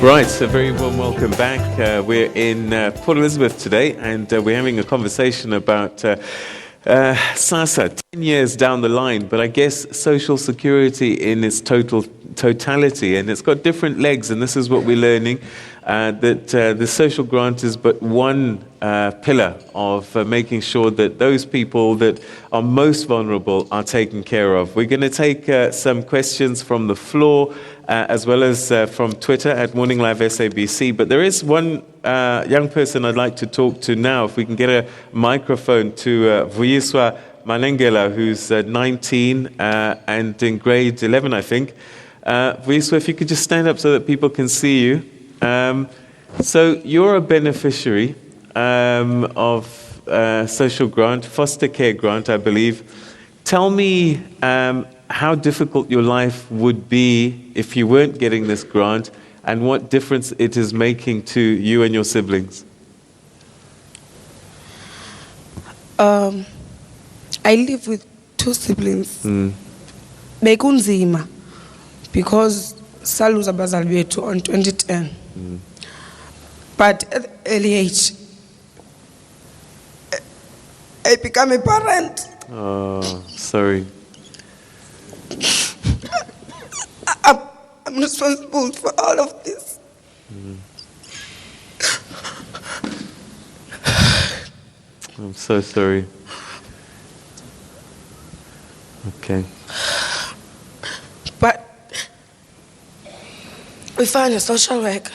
Right, so very warm welcome back. We're in Port Elizabeth today, and we're having a conversation about SASSA, 10 years down the line, but I guess social security in its totality, and it's got different legs, and this is what we're learning, that the social grant is but one pillar of making sure that those people that are most vulnerable are taken care of. We're going to take some questions from the floor, as well as from Twitter at Morning Live SABC. But there is one young person I'd like to talk to now. If we can get a microphone to Vuyiswa Malengela, who's 19 and in grade 11, I think. Vuyiswa, if you could just stand up so that people can see you. So you're a beneficiary of social grant, foster care grant, I believe. Tell me how difficult your life would be if you weren't getting this grant, and what difference it is making to you and your siblings. I live with two siblings. Bekunzima because saluza abazali bethu on 2010. But at the early age, I became a parent. Oh, sorry. I'm responsible for all of this. I'm so sorry. Okay. But we found a social worker.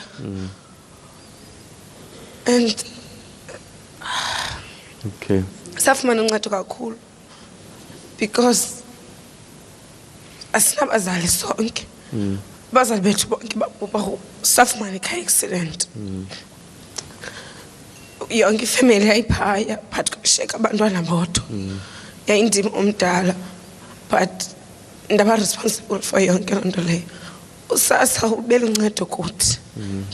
And okay. safumana uncedo kakhulu because asinabazali sonke. Abazali bethu bonke babhubha safumana car accident. Yonke ifamily yayiphaya but kusheka abantwana bodwa. Yayindima omdala but ndaba responsible for yonke loo nto leyo. USASSA ubele uncedo kuthi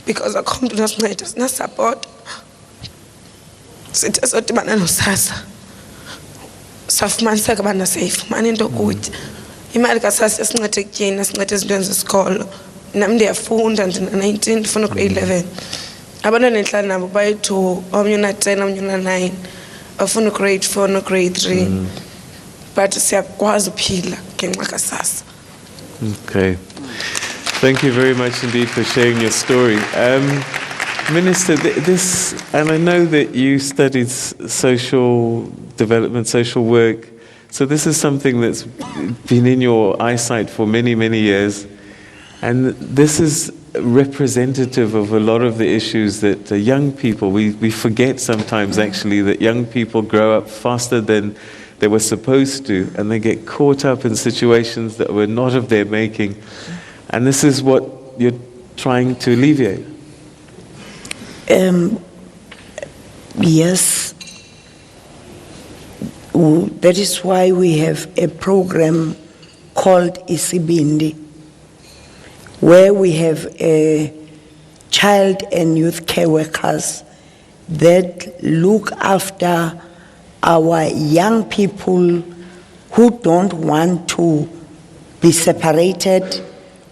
because akho umuntu nosinceda sina support. Sithe sodibana noSASSA safumaniseka abana sayifumana into yokutya. Imali kaSASSA esincede ekutyeni, esincede ezintweni zesikolo. Nam ndiyafunda ndina-19 ndifuna grade 11. Abantwana endihlala nabo bayi-2, omnye una-10 omnye una-9 bafuna grade 4 no-grade 3. But siyakwazi uphila ngenxa kaSASSA. Okay. Thank you very much indeed for sharing your story. Minister, this, and I know that you studied social development, social work, so this is something that's been in your eyesight for many, many years, and this is representative of a lot of the issues that young people, we forget sometimes actually that young people grow up faster than they were supposed to, and they get caught up in situations that were not of their making. And this is what you're trying to alleviate. Yes. That is why we have a program called Isibindi, where we have child and youth care workers that look after our young people who don't want to be separated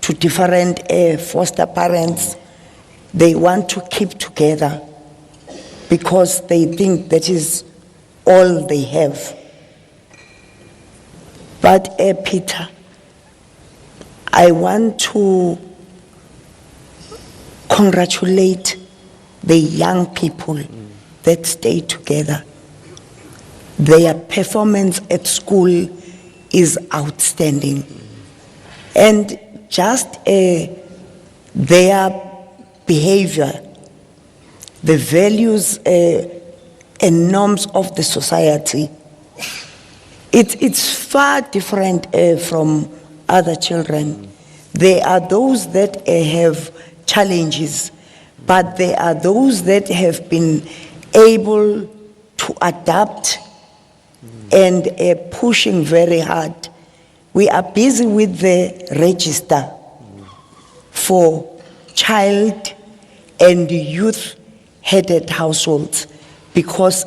to different foster parents. They want to keep together because they think that is all they have. But Peter, I want to congratulate the young people that stay together. Their performance at school is outstanding. And just their behavior, the values and norms of the society, it's far different from other children. There are those that have challenges, but there are those that have been able to adapt and pushing very hard. We are busy with the register for child and youth-headed households because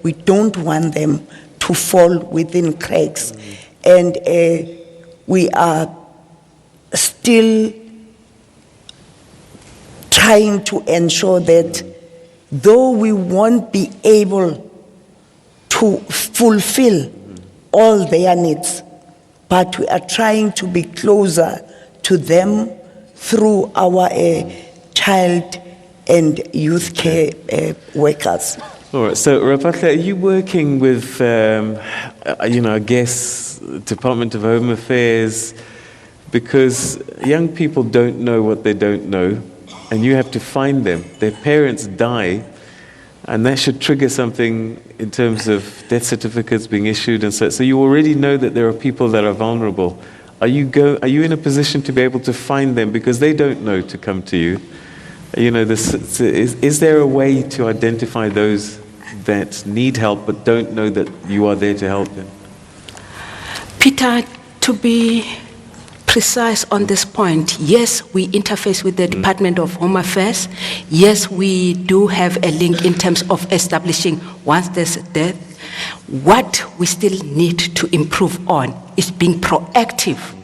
we don't want them to fall within cracks. And we are still trying to ensure that though we won't be able to fulfill all their needs, but we are trying to be closer to them through our child and youth care workers. All right. So, Rapatla, are you working with, I guess, Department of Home Affairs? Because young people don't know what they don't know, and you have to find them. Their parents die, and that should trigger something in terms of death certificates being issued, and so you already know that there are people that are vulnerable. Are you in a position to be able to find them because they don't know to come to you? Is there a way to identify those that need help but don't know that you are there to help them? Peter, to be precise on this point, yes, we interface with the Department of Home Affairs. Yes, we do have a link in terms of establishing once there's a death. What we still need to improve on is being proactive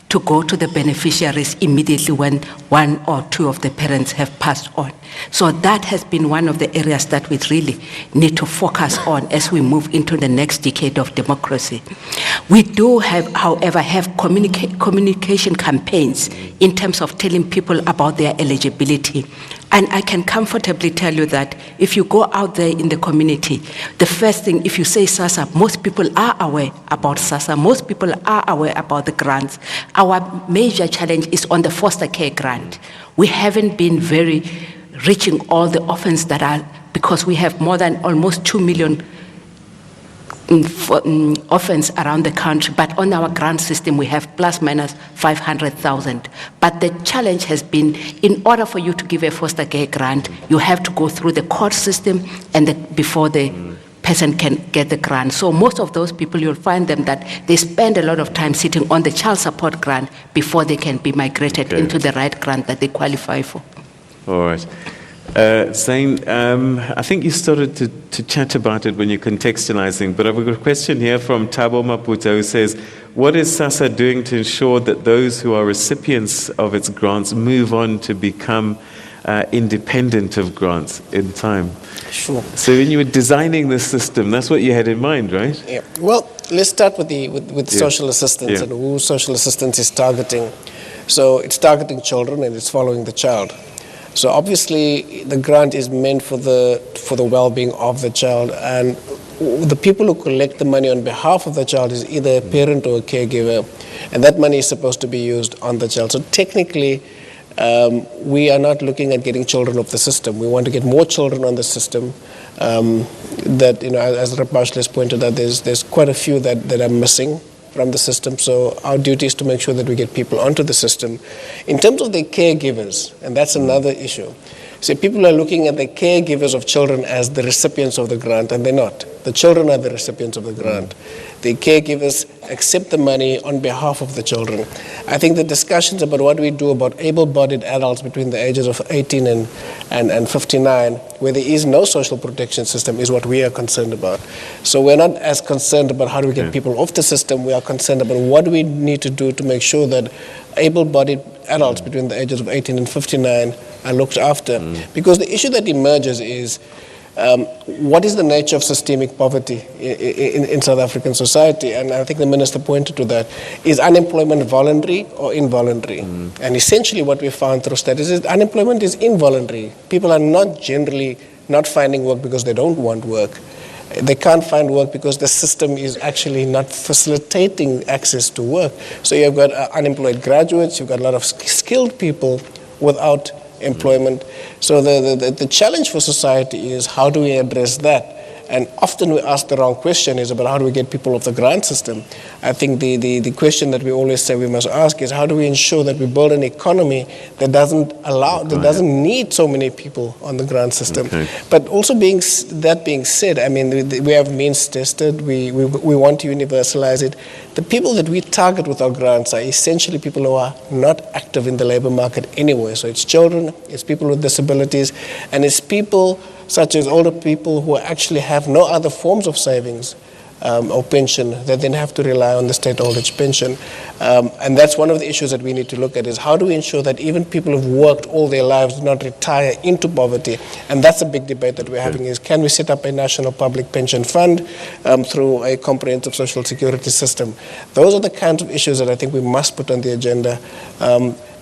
to go to the beneficiaries immediately when one or two of the parents have passed on. So that has been one of the areas that we really need to focus on as we move into the next decade of democracy. We do have, however, communication campaigns in terms of telling people about their eligibility. And I can comfortably tell you that if you go out there in the community, the first thing, if you say SASSA, most people are aware about SASSA. Most people are aware about the grants. Our major challenge is on the foster care grant. We haven't been very reaching all the orphans that are, because we have more than almost 2 million orphans around the country, but on our grant system we have plus minus 500,000. But the challenge has been, in order for you to give a foster care grant, you have to go through the court system and before the person can get the grant. So most of those people, you'll find them that they spend a lot of time sitting on the child support grant before they can be migrated into the right grant that they qualify for. All right. Zane, I think you started to chat about it when you're contextualizing, but I've got a question here from Thabo Maputa who says, what is SASSA doing to ensure that those who are recipients of its grants move on to become independent of grants in time? Sure. So when you were designing this system, that's what you had in mind, right? Yeah. Well, let's start with social assistance and who social assistance is targeting. So it's targeting children and it's following the child. So obviously the grant is meant for the well-being of the child, and the people who collect the money on behalf of the child is either a parent or a caregiver, and that money is supposed to be used on the child. So technically, we are not looking at getting children off the system. We want to get more children on the system. That, as Rapash has pointed out, there's quite a few that are missing from the system. So our duty is to make sure that we get people onto the system. In terms of the caregivers, and that's another issue. So people are looking at the caregivers of children as the recipients of the grant, and they're not. The children are the recipients of the grant. The caregivers accept the money on behalf of the children. I think the discussions about what we do about able-bodied adults between the ages of 18 and 59, where there is no social protection system, is what we are concerned about. So we're not as concerned about how do we get people off the system. We are concerned about what we need to do to make sure that able-bodied adults between the ages of 18 and 59 are looked after. Because the issue that emerges is, what is the nature of systemic poverty in South African society? And I think the minister pointed to that. Is unemployment voluntary or involuntary? And essentially what we found through studies is unemployment is involuntary. People are not generally not finding work because they don't want work. They can't find work because the system is actually not facilitating access to work. So you've got unemployed graduates, you've got a lot of skilled people without employment. So the challenge for society is how do we address that? And often we ask the wrong question is about how do we get people off the grant system. I think the question that we always say we must ask is how do we ensure that we build an economy that doesn't need so many people on the grant system. But also being said, I mean, we have means tested, we want to universalize it. The people that we target with our grants are essentially people who are not active in the labor market anyway. So it's children, it's people with disabilities, and it's people such as older people who actually have no other forms of savings or pension, they then have to rely on the state old age pension. And that's one of the issues that we need to look at, is how do we ensure that even people who've worked all their lives do not retire into poverty? And that's a big debate that we're having, is can we set up a national public pension fund through a comprehensive social security system? Those are the kinds of issues that I think we must put on the agenda.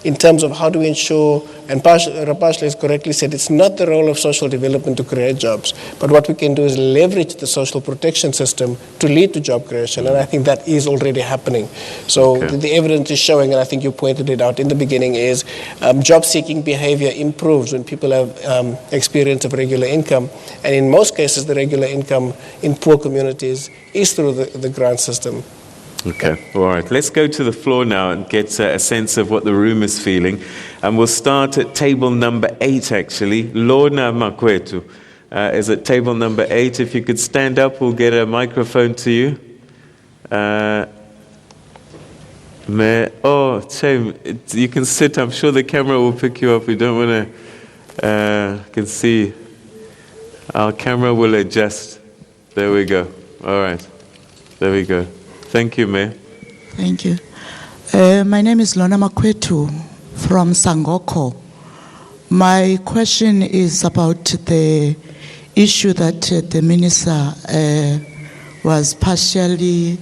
In terms of how do we ensure, and Rapashle has correctly said, it's not the role of social development to create jobs, but what we can do is leverage the social protection system to lead to job creation, and I think that is already happening. So the evidence is showing, and I think you pointed it out in the beginning, is job-seeking behavior improves when people have experience of regular income, and in most cases the regular income in poor communities is through the grant system. Okay, all right. Let's go to the floor now and get a sense of what the room is feeling. And we'll start at table number 8, actually. Lorna Makwetu is at table number 8. If you could stand up, we'll get a microphone to you. Shame. You can sit. I'm sure the camera will pick you up. We don't want to... can see. Our camera will adjust. There we go. All right. There we go. Thank you, Mayor. Thank you. My name is Lona Makwetu from Sangoko. My question is about the issue that the minister was partially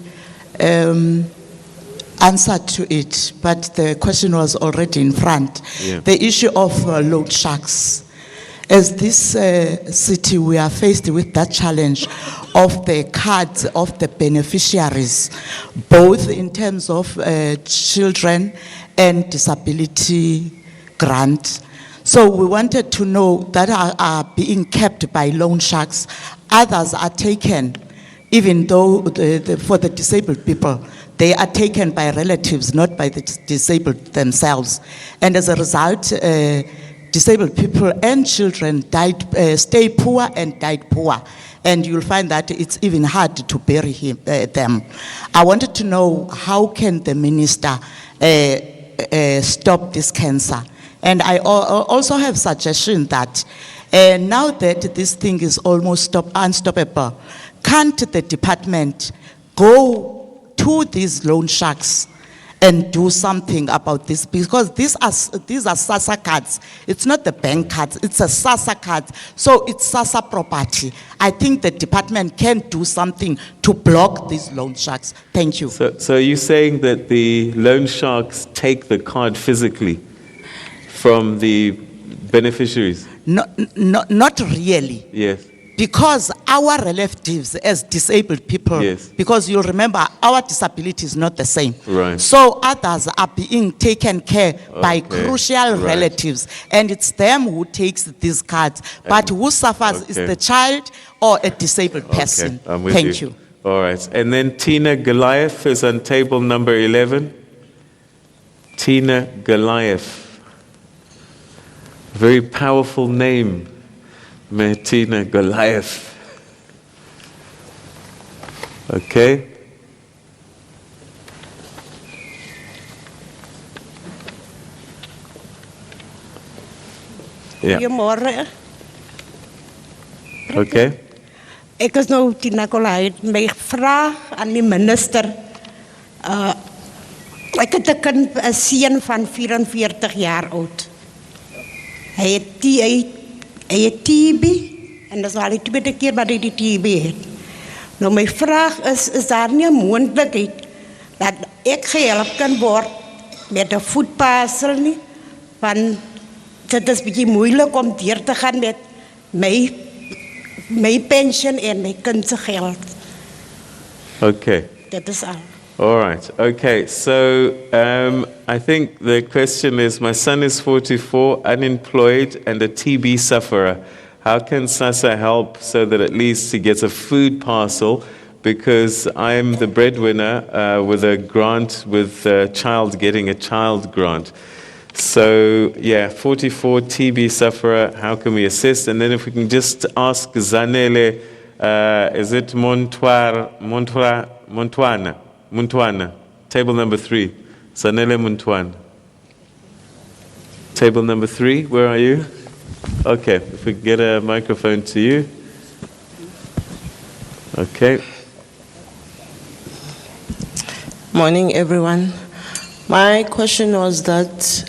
answered to it, but the question was already in front. Yeah. The issue of loan sharks. As this city, we are faced with that challenge of the cards of the beneficiaries, both in terms of children and disability grant. So we wanted to know that are being kept by loan sharks. Others are taken, even though for the disabled people, they are taken by relatives, not by the disabled themselves. And as a result, disabled people and children stay poor and died poor. And you'll find that it's even hard to bury them. I wanted to know, how can the minister stop this cancer? And I also have suggestion that now that this thing is almost unstoppable, can't the department go to these loan sharks and do something about this? Because these are SASSA cards. It's not the bank cards, it's a SASSA card. So it's SASSA property. I think the department can do something to block these loan sharks. Thank you. So you're saying that the loan sharks take the card physically from the beneficiaries? Not really. Yes. Because our relatives as disabled people, Yes. because you'll remember our disability is not the same. Right. So others are being taken care by Okay. crucial Right. relatives, and it's them who takes these cards. But who suffers is Okay. the child or a disabled person. Okay, I'm with Thank you. All right. And then Tina Goliath is on table number 11. Tina Goliath. Very powerful name. Tina Goliath. Okay. Yeah. Goeiemôre. Okay. Ek is nou Tina Goliath. My vraag aan die minister. Ek het 'n seun van 44 jaar oud. Hy het TB en dat is al die tweede keer wat hy die TB het. Nou my vraag is daar nie 'n moontlikheid dat ek gehelp kan word met 'n voetpasel nie? Want dit is bietjie moeilik om deur te gaan met my pension en my kind se geld. Okay. Dit is al. All right. Okay. So I think the question is, my son is 44, unemployed, and a TB sufferer. How can SASSA help so that at least he gets a food parcel? Because I'm the breadwinner with a grant, with a child getting a child grant. So, yeah, 44, TB sufferer, how can we assist? And then if we can just ask Zanele, is it Muntwana, table number 3. Zanele Muntwana. Table number 3, where are you? Okay, if we can get a microphone to you. Okay. Morning, everyone. My question was that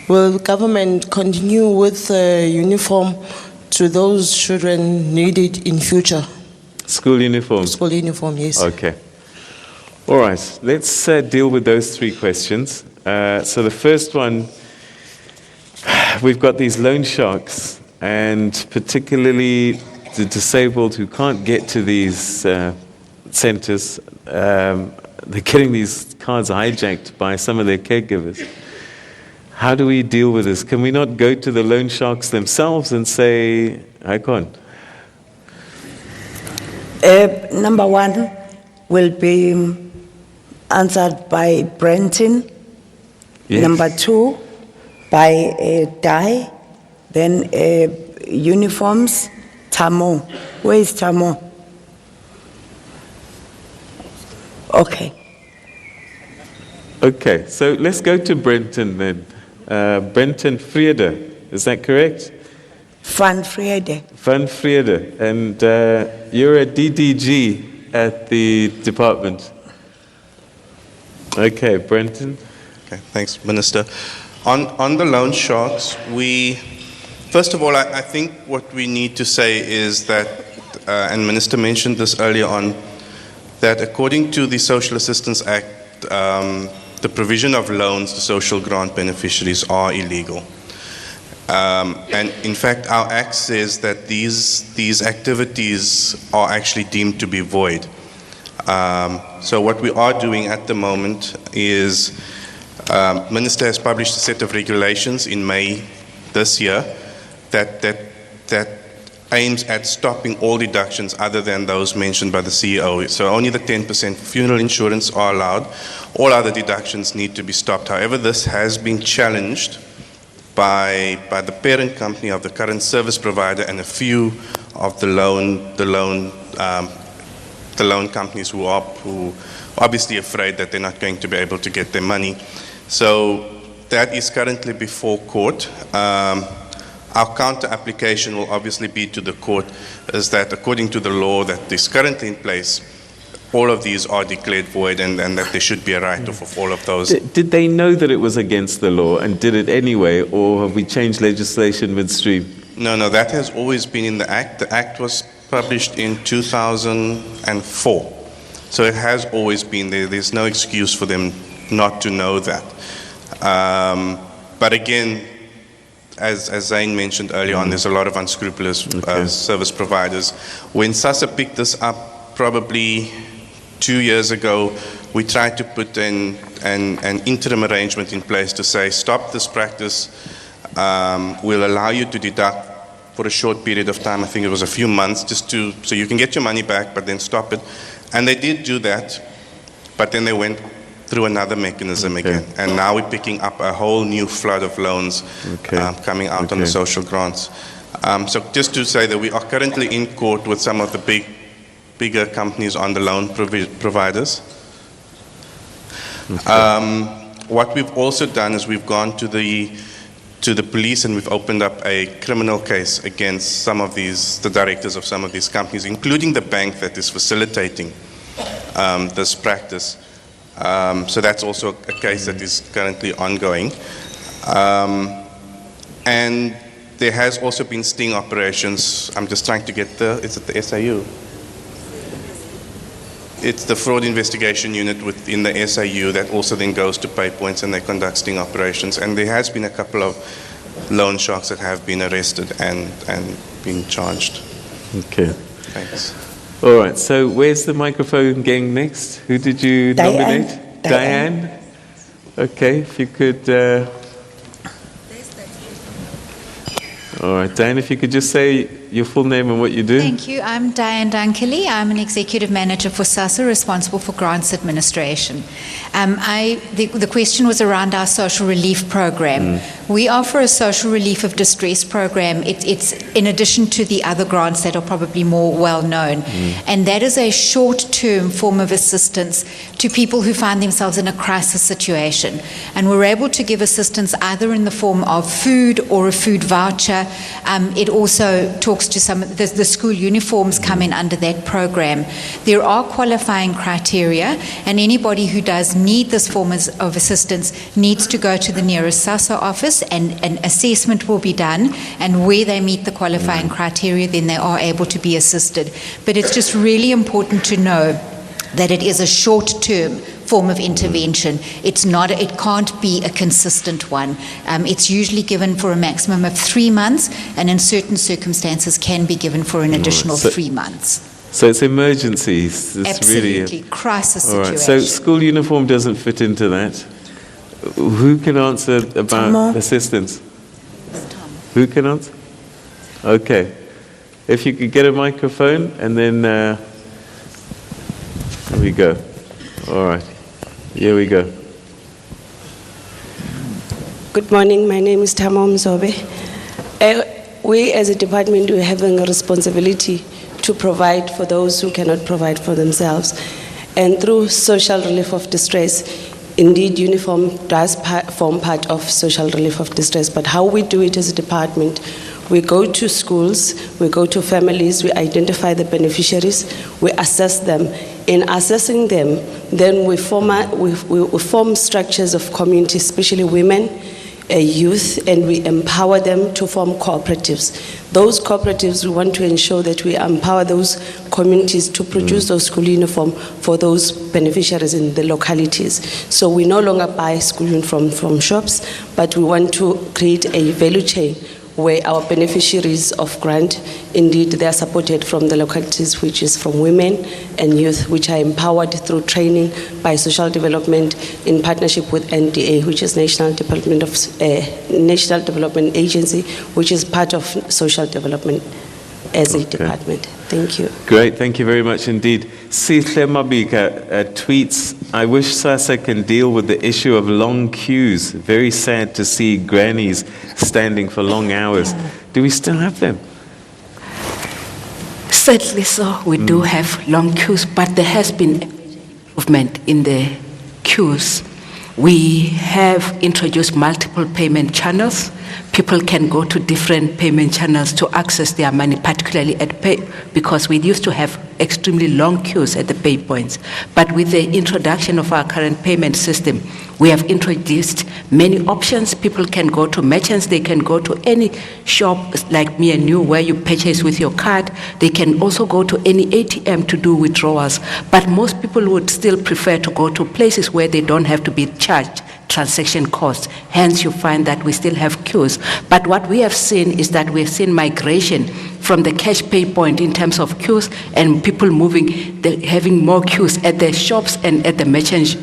will government continue with uniform to those children needed in future? School uniform? School uniform, yes. Okay. All right, let's deal with those three questions. So the first one, we've got these loan sharks, and particularly the disabled who can't get to these centers, they're getting these cards hijacked by some of their caregivers. How do we deal with this? Can we not go to the loan sharks themselves and say, I can't? Number one will be answered by Brenton. Yes. Number two, by Dai. Then uniforms, Tamo. Where is Tamo? Okay. Okay, so let's go to Brenton then. Brenton Friede, is that correct? Van Friede. Van Friede, and you're a DDG at the department. Okay, Brenton. Okay, thanks, Minister. On the loan sharks, first of all, I think what we need to say is that, and Minister mentioned this earlier on, that according to the Social Assistance Act, the provision of loans to social grant beneficiaries are illegal. And in fact, our Act says that these activities are actually deemed to be void. So what we are doing at the moment is, Minister has published a set of regulations in May this year that aims at stopping all deductions other than those mentioned by the CEO. So only the 10% funeral insurance are allowed. All other deductions need to be stopped. However, this has been challenged by the parent company of the current service provider and a few of the loan companies who are obviously afraid that they're not going to be able to get their money. So that is currently before court. Our counter application will obviously be to the court, is that according to the law that is currently in place, all of these are declared void and that there should be a write-off of all of those. Did they know that it was against the law and did it anyway, or have we changed legislation midstream? No, that has always been in the Act. The Act was published in 2004. So it has always been there. There's no excuse for them not to know that. But again, as Zane mentioned earlier on, there's a lot of unscrupulous service providers. When SASSA picked this up probably 2 years ago, we tried to put an interim arrangement in place to say, stop this practice. We'll allow you to deduct for a short period of time. I think it was a few months, so you can get your money back, but then stop it. And they did do that, but then they went through another mechanism again. And now we're picking up a whole new flood of loans coming out on the social grants. So just to say that we are currently in court with some of the bigger companies on the loan providers. What we've also done is we've gone to the police and we've opened up a criminal case against the directors of some of these companies, including the bank that is facilitating this practice. So that's also a case that is currently ongoing. And there has also been sting operations. I'm just trying to get is it the SIU? It's the fraud investigation unit within the SIU that also then goes to pay points and they conduct sting operations. And there has been a couple of loan sharks that have been arrested and been charged. Okay. Thanks. All right, so where's the microphone gang next? Who did you nominate? Diane? Okay, if you could... All right, Diane, if you could just say your full name and what you do. Thank you. I'm Diane Dunkley. I'm an Executive Manager for SASSA, responsible for grants administration. The question was around our social relief program, We offer a social relief of distress program. It's in addition to the other grants that are probably more well known. And that is a short-term form of assistance to people who find themselves in a crisis situation. And we're able to give assistance either in the form of food or a food voucher. It also talks to the school uniforms come in under that program. There are qualifying criteria, and anybody who does need this form of assistance needs to go to the nearest SASSA office, and an assessment will be done, and where they meet the qualifying criteria, then they are able to be assisted. But it's just really important to know that it is a short-term form of intervention. It can't be a consistent one. It's usually given for a maximum of 3 months, and in certain circumstances can be given for an additional 3 months. So it's emergencies. It's Absolutely, really crisis all right. situation. So school uniform doesn't fit into that. Who can answer about assistance? Who can answer? Okay. If you could get a microphone, and then there we go. All right. Here we go. Good morning. My name is Tamo Mzobe. We as a department, we're having a responsibility to provide for those who cannot provide for themselves. And through social relief of distress, indeed uniform does form part of social relief of distress. But how we do it as a department, we go to schools, we go to families, we identify the beneficiaries, we assess them. In assessing them, then we form structures of community, especially women, youth, and we empower them to form cooperatives. Those cooperatives, we want to ensure that we empower those communities to produce those school uniform for those beneficiaries in the localities. So we no longer buy school uniform from shops, but we want to create a value chain where our beneficiaries of grant, indeed, they are supported from the localities, which is from women and youth, which are empowered through training by social development in partnership with NDA, which is National Development Agency, which is part of social development as a department. Thank you. Great, thank you very much indeed. Sihle Mabika tweets, I wish SASSA can deal with the issue of long queues. Very sad to see grannies standing for long hours. Do we still have them? Sadly so, we do have long queues, but there has been improvement in the queues. We have introduced multiple payment channels. People can go to different payment channels to access their money, particularly at pay, because we used to have extremely long queues at the pay points. But with the introduction of our current payment system, we have introduced many options. People can go to merchants, they can go to any shop like me and you where you purchase with your card. They can also go to any ATM to do withdrawals. But most people would still prefer to go to places where they don't have to be charged transaction costs. Hence, you find that we still have queues. But what we have seen is that we've seen migration from the cash pay point in terms of queues, and people having more queues at the shops and at the merchants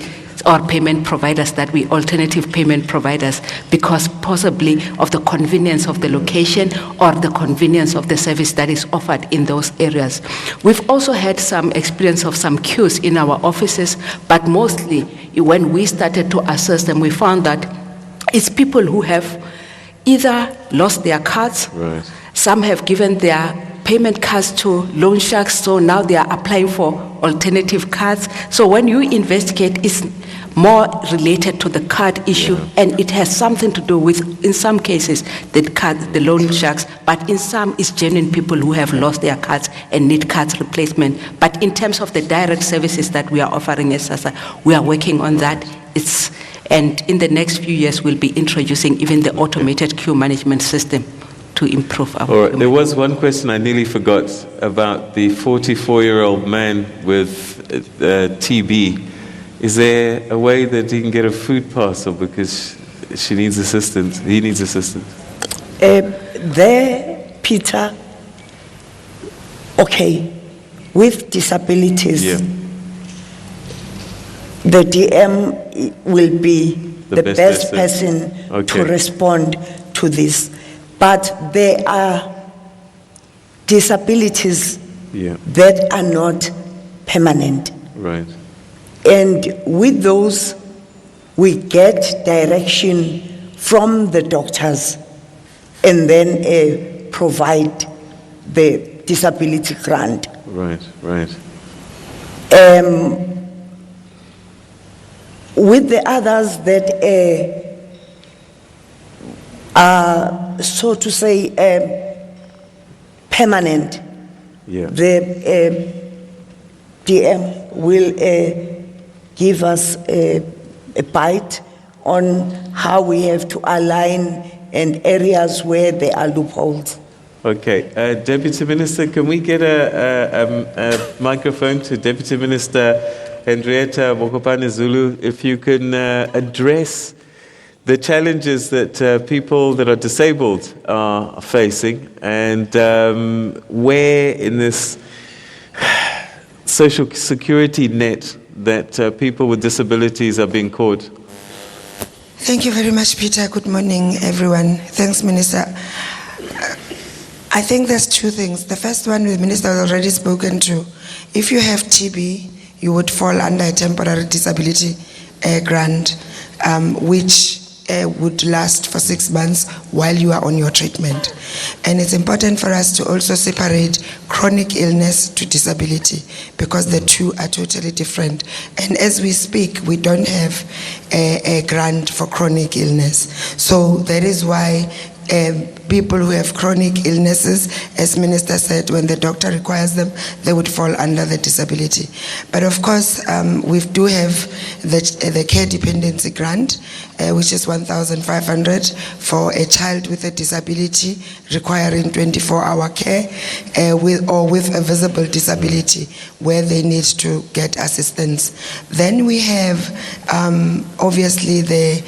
or payment providers, that we alternative payment providers, because possibly of the convenience of the location or the convenience of the service that is offered in those areas. We've also had some experience of some queues in our offices, but mostly when we started to assess them, we found that it's people who have either lost their cards, right. Some have given their payment cards to loan sharks, so now they are applying for alternative cards. So when you investigate, it's more related to the card issue, and it has something to do with, in some cases, the loan sharks, but in some, it's genuine people who have lost their cards and need cards replacement. But in terms of the direct services that we are offering as SASSA, we are working on that. And in the next few years, we'll be introducing even the automated queue management system to improve our. All right. There was one question I nearly forgot about the 44-year-old man with TB. Is there a way that he can get a food parcel because she needs assistance? He needs assistance. Peter, okay, with disabilities, the DM will be the best person to respond to this. But there are disabilities that are not permanent. Right. And with those, we get direction from the doctors and then provide the disability grant. Right, right. With the others that are, so to say, permanent, Yeah. the DM will give us a bite on how we have to align and areas where there are loopholes. Okay, Deputy Minister, can we get a microphone to Deputy Minister Henrietta Mokopane Zulu, if you can address the challenges that people that are disabled are facing, and where in this social security net that people with disabilities are being caught. Thank you very much, Peter. Good morning, everyone. Thanks, Minister. I think there's two things. The first one, the Minister has already spoken to. If you have TB, you would fall under a temporary disability grant, which would last for 6 months while you are on your treatment. And it's important for us to also separate chronic illness to disability, because the two are totally different. And as we speak, we don't have a grant for chronic illness. So that is why people who have chronic illnesses, as Minister said, when the doctor requires them, they would fall under the disability. But of course, we do have the care dependency grant, which is 1,500 for a child with a disability requiring 24-hour care, with a visible disability where they need to get assistance. Then we have obviously the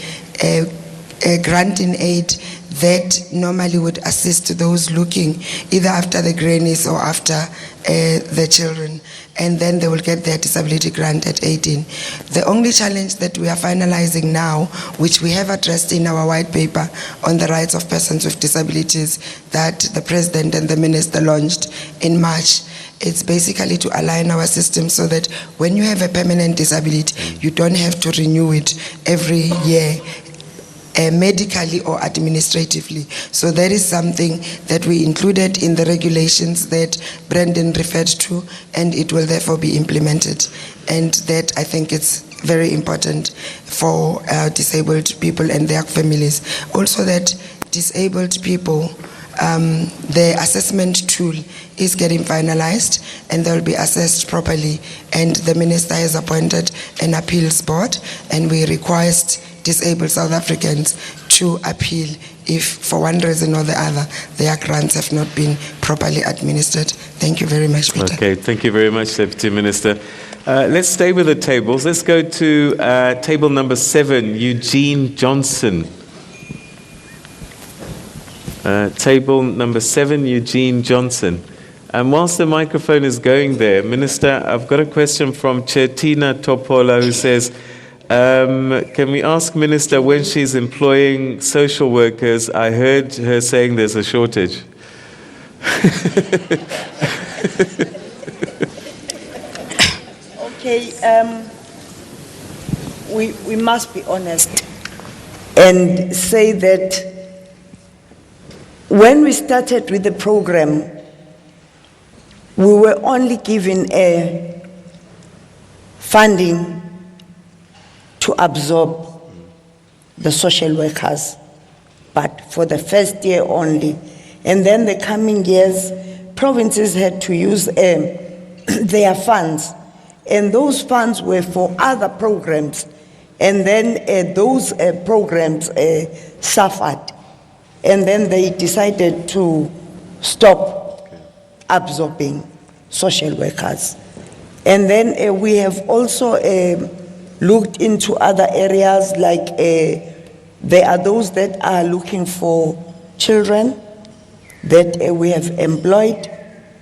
grant in aid that normally would assist those looking either after the grannies or after the children, and then they will get their disability grant at 18. The only challenge that we are finalizing now, which we have addressed in our white paper on the rights of persons with disabilities that the President and the Minister launched in March, it's basically to align our system so that when you have a permanent disability, you don't have to renew it every year, medically or administratively. So that is something that we included in the regulations that Brendan referred to, and it will therefore be implemented. And that, I think, it's very important for disabled people and their families. Also that disabled people, the assessment tool is getting finalized and they will be assessed properly, and the Minister has appointed an appeals board, and we request disabled South Africans to appeal if for one reason or the other their grants have not been properly administered. Thank you very much, Peter. Okay, thank you very much, Deputy Minister. Let's stay with the tables. Let's go to table number 7, Eugene Johnson. Table number 7, Eugene Johnson. And whilst the microphone is going there, Minister, I've got a question from Chetina Topola, who says, can we ask Minister when she's employing social workers? I heard her saying there's a shortage. Okay, we must be honest and say that when we started with the program, we were only given a funding to absorb the social workers, but for the first year only. And then the coming years, provinces had to use their funds, and those funds were for other programs, and then those programs suffered, and then they decided to stop absorbing social workers. And then we have also looked into other areas, like there are those that are looking for children that we have employed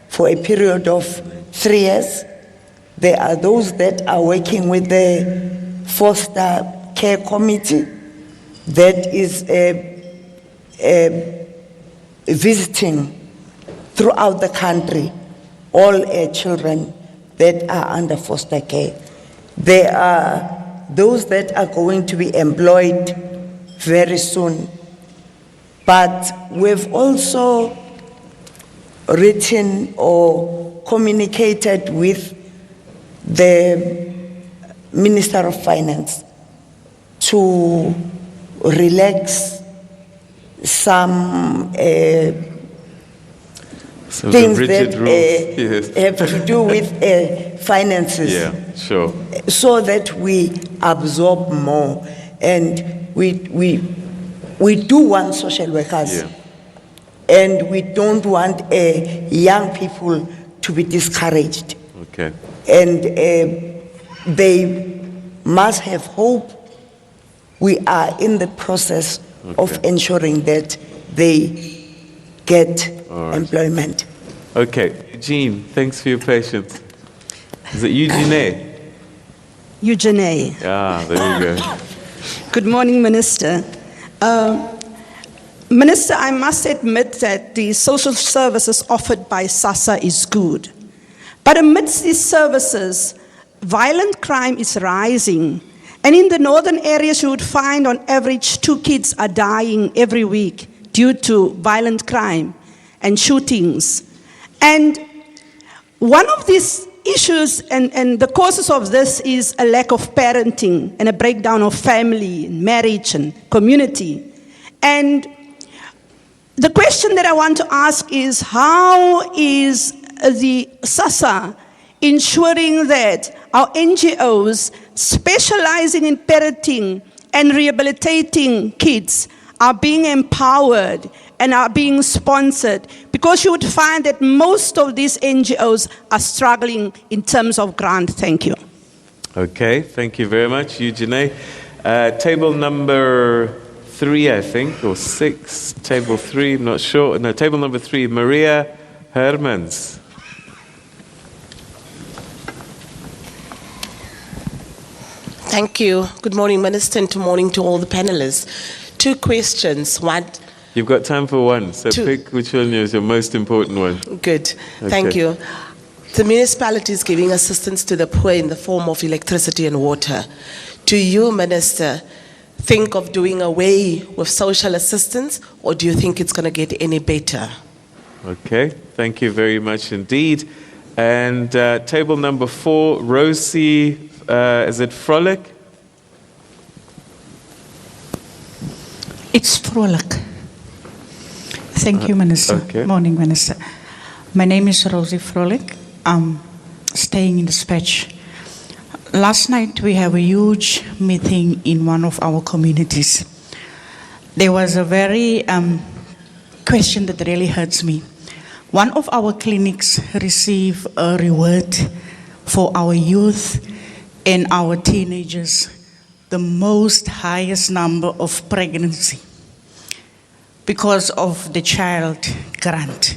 for a period of 3 years. There are those that are working with the foster care committee that is visiting throughout the country all children that are under foster care. There are those that are going to be employed very soon. But we've also written or communicated with the Minister of Finance to relax some Some things rigid that rules. Yes. have to do with finances. Yeah, sure. So that we absorb more, and we do want social workers, Yeah. and we don't want young people to be discouraged, Okay. and they must have hope. We are in the process of Okay. ensuring that they get All right. employment. Okay, Eugene, thanks for your patience. Is it Eugene? Eugene. Ah, there you go. Good morning, Minister. Minister, I must admit that the social services offered by SASSA is good. But amidst these services, violent crime is rising. And in the northern areas, you would find on average 2 kids are dying every week due to violent crime and shootings. And one of these issues and the causes of this is a lack of parenting and a breakdown of family, marriage, and community. And the question that I want to ask is, how is the SASSA ensuring that our NGOs specializing in parenting and rehabilitating kids are being empowered and are being sponsored? Because you would find that most of these NGOs are struggling in terms of grant. Thank you. Okay, thank you very much, Eugene. Table number 3, I think, or 6. Table 3, I'm not sure. No, table number 3, Maria Hermans. Thank you. Good morning, Minister, and good morning to all the panelists. 2 questions. One. You've got time for one, so 2. pick which one is your most important one. Good. Okay. Thank you. The municipality is giving assistance to the poor in the form of electricity and water. Do you, Minister, think of doing away with social assistance, or do you think it's going to get any better? Okay, thank you very much indeed. And table number 4, Rosie, is it Frolic? It's Frolic. Thank you, Minister. Okay. Morning, Minister. My name is Rosie Frolic. I'm staying in Dispatch. Last night we have a huge meeting in one of our communities. There was a very question that really hurts me. One of our clinics received a reward for our youth and our teenagers, the most highest number of pregnancy because of the child grant.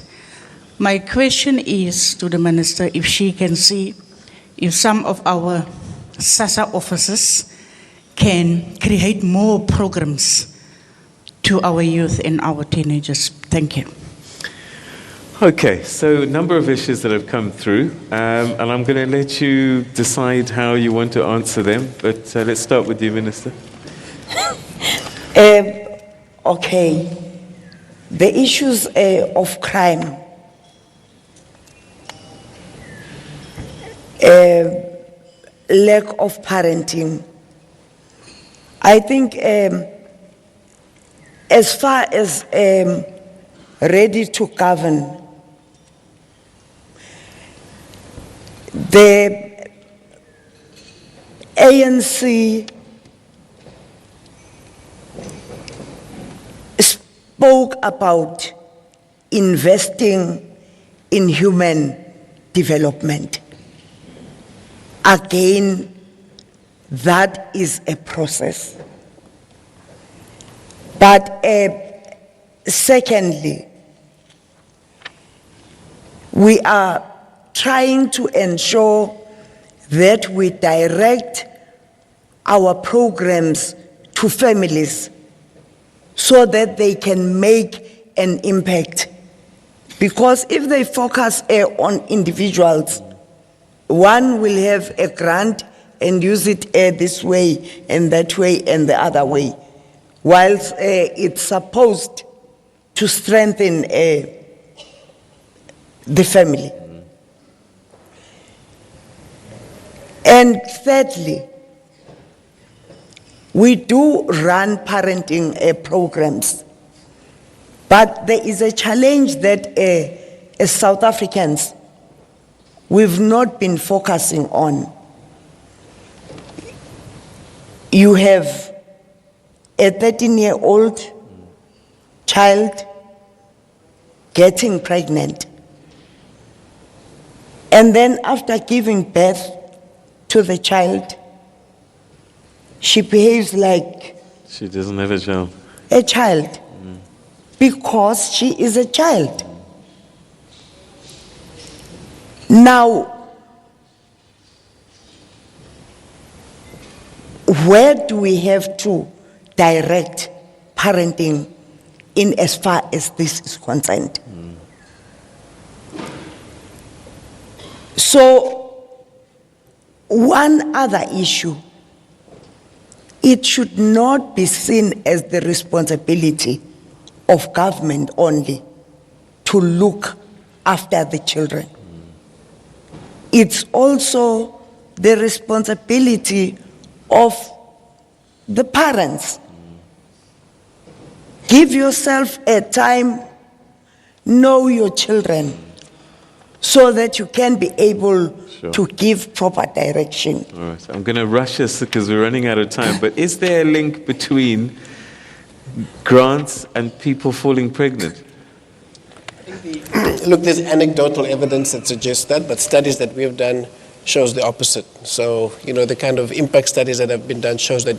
My question is to the Minister if she can see if some of our SASSA officers can create more programs to our youth and our teenagers. Thank you. Okay, so a number of issues that have come through, and I'm going to let you decide how you want to answer them, but let's start with you, Minister. Okay. The issues of crime, lack of parenting. I think as far as ready to govern, the ANC spoke about investing in human development. Again, that is a process. But secondly, we are trying to ensure that we direct our programs to families so that they can make an impact. Because if they focus on individuals, one will have a grant and use it this way and that way and the other way. whilst it's supposed to strengthen the family. And thirdly, we do run parenting programs, but there is a challenge that as South Africans, we've not been focusing on. You have a 13-year-old child getting pregnant, and then after giving birth to the child, she behaves like she doesn't have a child. A child, because she is a child. Now, where do we have to direct parenting in as far as this is concerned? So, one other issue, it should not be seen as the responsibility of government only to look after the children. It's also the responsibility of the parents. Give yourself a time, know your children, so that you can be able to give proper direction. All right, I'm going to rush us because we're running out of time, but is there a link between grants and people falling pregnant? Look, there's anecdotal evidence that suggests that, but studies that we have done shows the opposite. So, the kind of impact studies that have been done shows that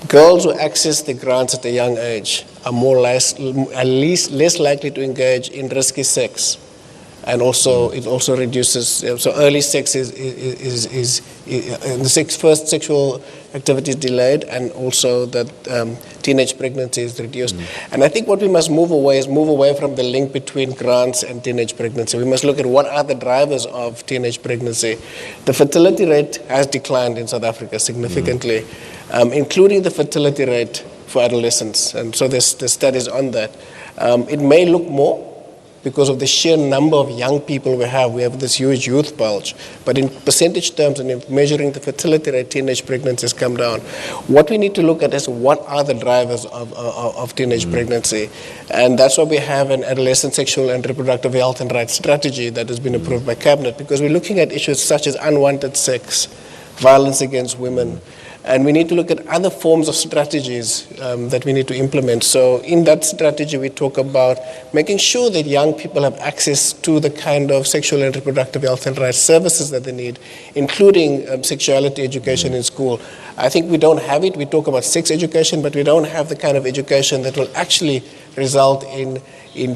girls who access the grants at a young age are less likely to engage in risky sex. And also, it also reduces, so early sex the first sexual activity is delayed, and also that teenage pregnancy is reduced. And I think what we must move away from the link between grants and teenage pregnancy. We must look at what are the drivers of teenage pregnancy. The fertility rate has declined in South Africa significantly, including the fertility rate for adolescents. And so there's studies on that. It may look more because of the sheer number of young people we have. We have this huge youth bulge. But in percentage terms and in measuring the fertility rate, teenage pregnancies come down. What we need to look at is what are the drivers of teenage pregnancy. And that's why we have an adolescent sexual and reproductive health and rights strategy that has been approved by Cabinet, because we're looking at issues such as unwanted sex, violence against women, and we need to look at other forms of strategies that we need to implement. So in that strategy, we talk about making sure that young people have access to the kind of sexual and reproductive health and rights services that they need, including sexuality education in school. I think we don't have it. We talk about sex education, but we don't have the kind of education that will actually result in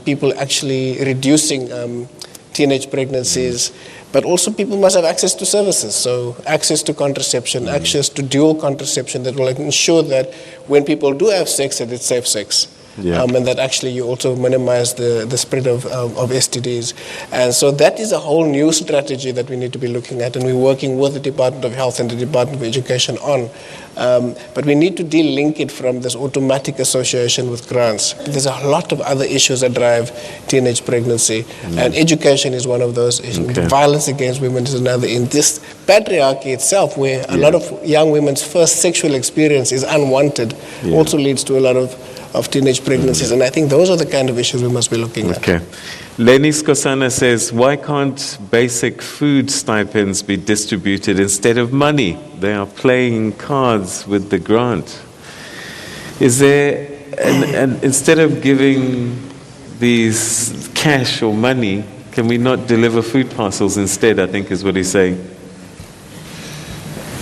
people actually reducing teenage pregnancies. But also people must have access to services, so access to contraception, access to dual contraception that will ensure that when people do have sex, that it's safe sex. And that actually you also minimize the spread of STDs. And so that is a whole new strategy that we need to be looking at, and we're working with the Department of Health and the Department of Education on. But we need to de-link it from this automatic association with grants. There's a lot of other issues that drive teenage pregnancy, and education is one of those issues. Violence against women is another. In this patriarchy itself, where a lot of young women's first sexual experience is unwanted, also leads to a lot of teenage pregnancies. And I think those are the kind of issues we must be looking at. Lenny Skosana says, why can't basic food stipends be distributed instead of money? They are playing cards with the grant. Is there, and instead of giving these cash or money, can we not deliver food parcels instead, I think is what he's saying.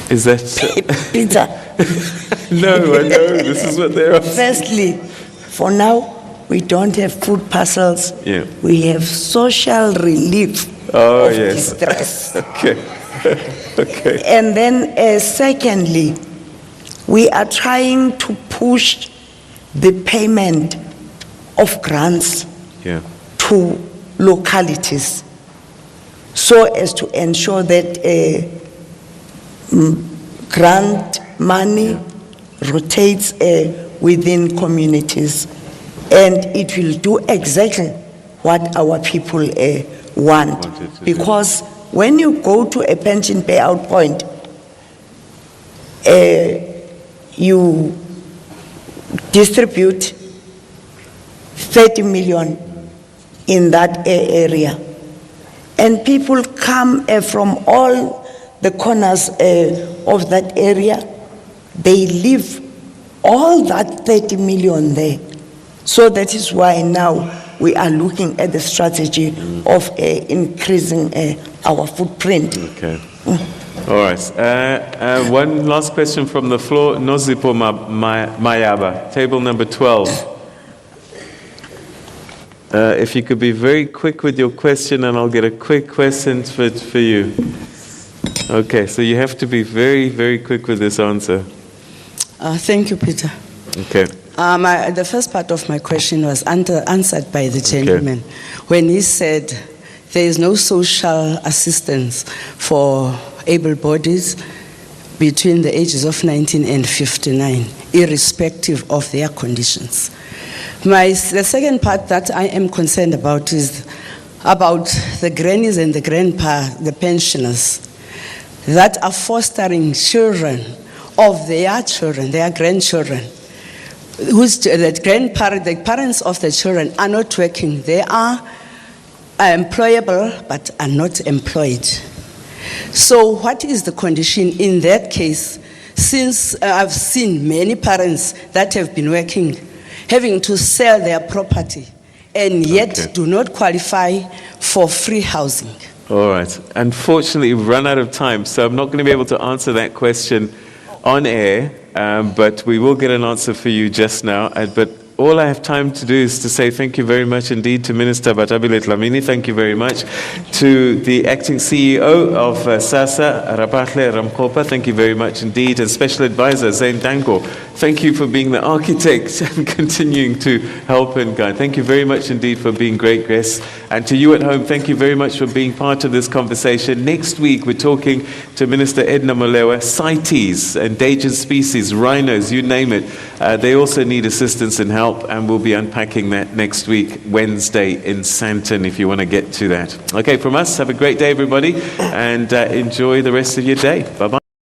Is that... Peter. No, I know, this is what they're asking. Firstly, for now, we don't have food parcels. We have social relief of distress. And then secondly, we are trying to push the payment of grants to localities so as to ensure that grant money rotates within communities, and it will do exactly what our people want. Because when you go to a pension payout point, you distribute 30 million in that area. And people come from all the corners of that area. They leave all that 30 million there. So that is why now we are looking at the strategy of increasing our footprint. Okay. All right. One last question from the floor. Nozipo Mayaba, table number 12. If you could be very quick with your question, and I'll get a quick question for you. Okay, so you have to be very, very quick with this answer. Thank you, Peter. Okay. The first part of my question was answered by the gentleman when he said there is no social assistance for able bodies between the ages of 19 and 59, irrespective of their conditions. The second part that I am concerned about is about the grannies and the grandpa, the pensioners, that are fostering children of their children, their grandchildren, the parents of the children are not working. They are employable but are not employed. So what is the condition in that case? Since I've seen many parents that have been working, having to sell their property and yet do not qualify for free housing. All right. Unfortunately, we've run out of time, so I'm not going to be able to answer that question on air, but we will get an answer for you just now. But all I have time to do is to say thank you very much indeed to Minister Bathabile Dlamini. Thank you very much to the acting CEO of SASSA, Rapahle Ramkopa. Thank you very much indeed. And Special Advisor Zain Danko. Thank you for being the architect and continuing to help and guide. Thank you very much indeed for being great guests. And to you at home, thank you very much for being part of this conversation. Next week, we're talking to Minister Edna Molewa, CITES, endangered species, rhinos, you name it. They also need assistance and help, and we'll be unpacking that next week, Wednesday in Sandton, if you want to get to that. Okay, from us, have a great day, everybody, and enjoy the rest of your day. Bye-bye.